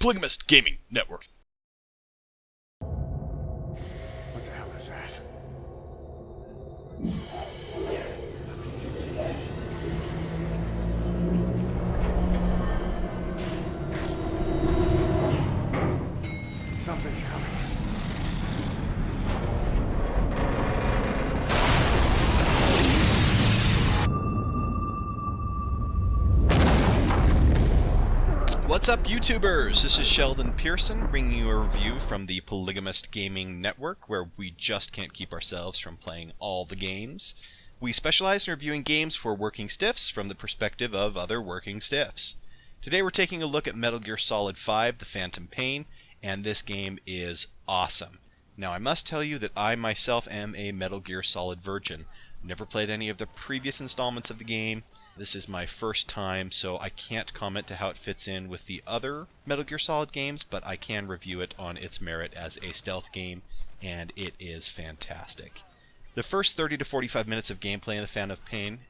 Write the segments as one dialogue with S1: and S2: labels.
S1: Polygamist Gaming Network.
S2: What the hell is that? Something's coming.
S1: What's up, YouTubers? This is Sheldon Pearson bringing you a review from the Polygamist Gaming Network, where we just can't keep ourselves from playing all the games. We specialize in reviewing games for working stiffs from the perspective of other working stiffs. Today we're taking a look at Metal Gear Solid V: The Phantom Pain, and this game is awesome. Now, I must tell you that I myself am a Metal Gear Solid virgin. Never played any of the previous installments of the game. This is my first time, so I can't comment to how it fits in with the other Metal Gear Solid games, but I can review it on its merit as a stealth game, and it is fantastic. The first 30 to 45 minutes of gameplay in The Phantom Pain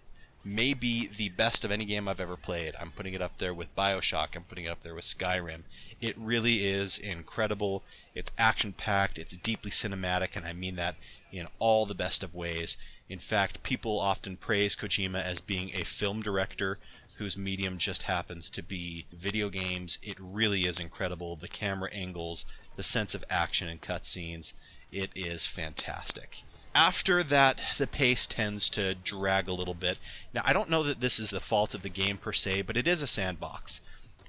S1: may be the best of any game I've ever played. I'm putting it up there with BioShock, I'm putting it up there with Skyrim. It really is incredible. It's action-packed, it's deeply cinematic, and I mean that in all the best of ways. In fact, people often praise Kojima as being a film director whose medium just happens to be video games. It really is incredible. The camera angles, the sense of action and cutscenes, it is fantastic. After that, the pace tends to drag a little bit. Now, I don't know that this is the fault of the game per se, but it is a sandbox.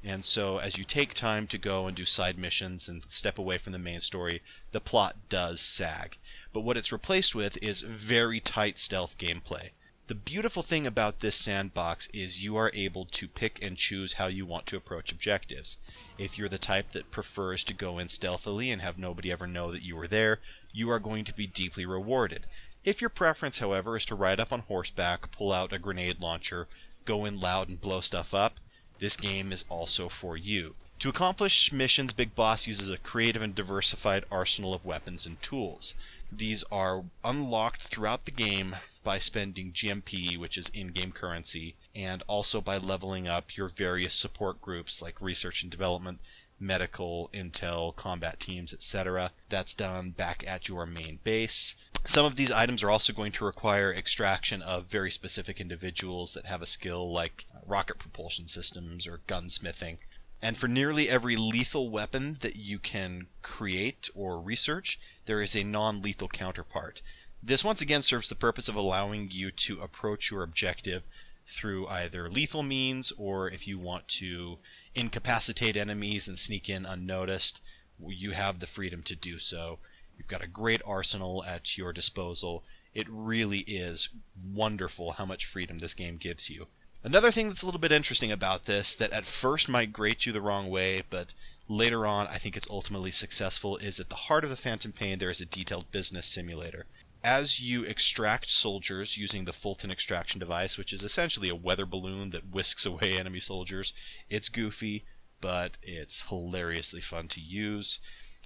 S1: And so as you take time to go and do side missions and step away from the main story, the plot does sag. But what it's replaced with is very tight stealth gameplay. The beautiful thing about this sandbox is you are able to pick and choose how you want to approach objectives. If you're the type that prefers to go in stealthily and have nobody ever know that you were there, you are going to be deeply rewarded. If your preference, however, is to ride up on horseback, pull out a grenade launcher, go in loud and blow stuff up, this game is also for you. To accomplish missions, Big Boss uses a creative and diversified arsenal of weapons and tools. These are unlocked throughout the game by spending GMP, which is in-game currency, and also by leveling up your various support groups like research and development, medical, intel, combat teams, etc. That's done back at your main base. Some of these items are also going to require extraction of very specific individuals that have a skill like rocket propulsion systems or gunsmithing. And for nearly every lethal weapon that you can create or research, there is a non-lethal counterpart. This once again serves the purpose of allowing you to approach your objective through either lethal means, or if you want to incapacitate enemies and sneak in unnoticed, you have the freedom to do so. You've got a great arsenal at your disposal. It really is wonderful how much freedom this game gives you. Another thing that's a little bit interesting about this, that at first might grate you the wrong way, but later on I think it's ultimately successful, is at the heart of the Phantom Pain there is a detailed business simulator. As you extract soldiers using the Fulton extraction device, which is essentially a weather balloon that whisks away enemy soldiers, it's goofy, but it's hilariously fun to use.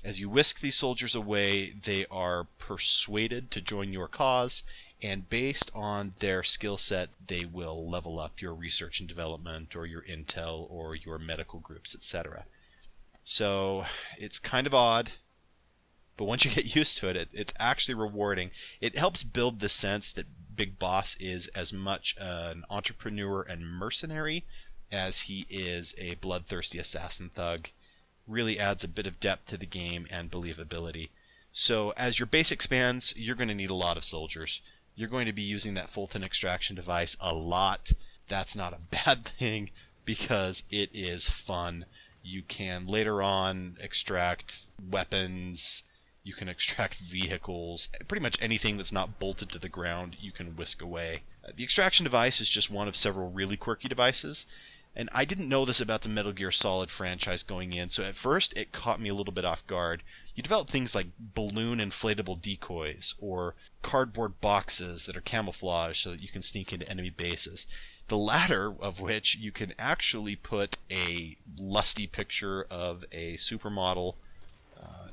S1: As you whisk these soldiers away, they are persuaded to join your cause, and based on their skill set, they will level up your research and development, or your intel, or your medical groups, etc. So, it's kind of odd, but once you get used to it, it's actually rewarding. It helps build the sense that Big Boss is as much an entrepreneur and mercenary as he is a bloodthirsty assassin thug. Really adds a bit of depth to the game and believability. So as your base expands, you're going to need a lot of soldiers. You're going to be using that Fulton extraction device a lot. That's not a bad thing because it is fun. You can later on extract weapons, you can extract vehicles, pretty much anything that's not bolted to the ground you can whisk away. The extraction device is just one of several really quirky devices. And I didn't know this about the Metal Gear Solid franchise going in, so at first it caught me a little bit off guard. You develop things like balloon inflatable decoys, or cardboard boxes that are camouflaged so that you can sneak into enemy bases. The latter of which you can actually put a lusty picture of a supermodel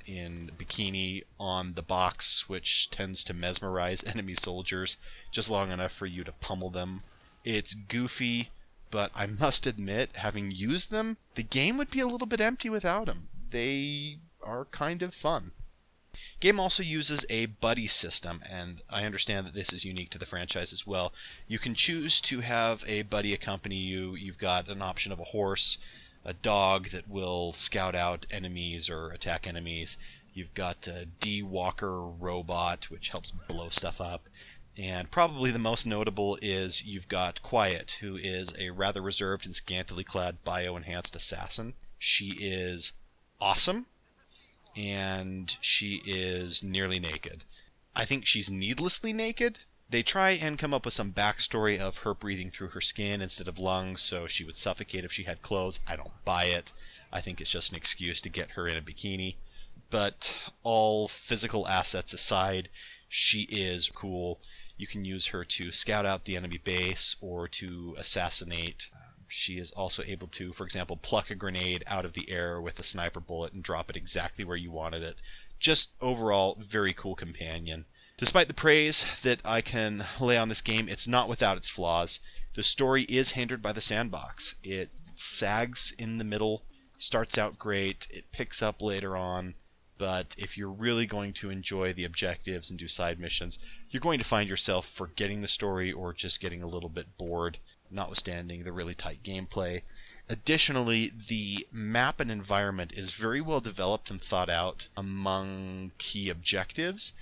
S1: in bikini on the box, which tends to mesmerize enemy soldiers just long enough for you to pummel them. It's goofy, but I must admit, having used them, the game would be a little bit empty without them. They are kind of fun. Game also uses a buddy system, and I understand that this is unique to the franchise as well. You can choose to have a buddy accompany you. You've got an option of a horse, a dog that will scout out enemies or attack enemies. You've got a D-Walker robot, which helps blow stuff up. And probably the most notable is you've got Quiet, who is a rather reserved and scantily clad bio-enhanced assassin. She is awesome, and she is nearly naked. I think she's needlessly naked. They try and come up with some backstory of her breathing through her skin instead of lungs, so she would suffocate if she had clothes. I don't buy it. I think it's just an excuse to get her in a bikini. But all physical assets aside, she is cool. You can use her to scout out the enemy base or to assassinate. She is also able to, for example, pluck a grenade out of the air with a sniper bullet and drop it exactly where you wanted it. Just overall, very cool companion. Despite the praise that I can lay on this game, it's not without its flaws. The story is hindered by the sandbox. It sags in the middle, starts out great, it picks up later on, but if you're really going to enjoy the objectives and do side missions, you're going to find yourself forgetting the story or just getting a little bit bored, notwithstanding the really tight gameplay. Additionally, the map and environment is very well developed and thought out among key objectives,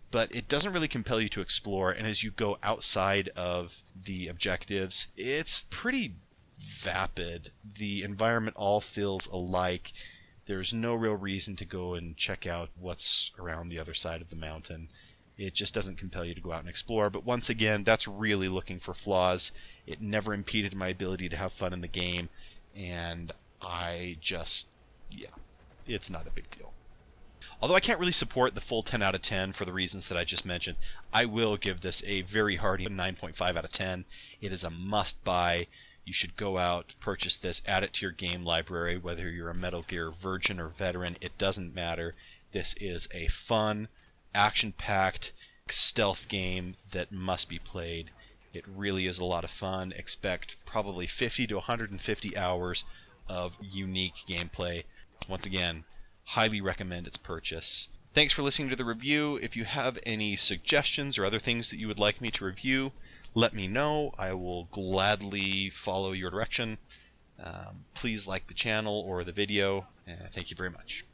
S1: but it doesn't really compel you to explore, and as you go outside of the objectives, it's pretty vapid. The environment all feels alike. There's no real reason to go and check out what's around the other side of the mountain. It just doesn't compel you to go out and explore, but once again, that's really looking for flaws. It never impeded my ability to have fun in the game, and it's not a big deal. Although I can't really support the full 10 out of 10 for the reasons that I just mentioned, I will give this a very hearty 9.5 out of 10. It is a must-buy. You should go out, purchase this, add it to your game library, whether you're a Metal Gear virgin or veteran, it doesn't matter. This is a fun, action-packed stealth game that must be played. It really is a lot of fun. Expect probably 50 to 150 hours of unique gameplay. Once again, highly recommend its purchase. Thanks for listening to the review. If you have any suggestions or other things that you would like me to review, let me know. I will gladly follow your direction. Please like the channel or the video. Thank you very much.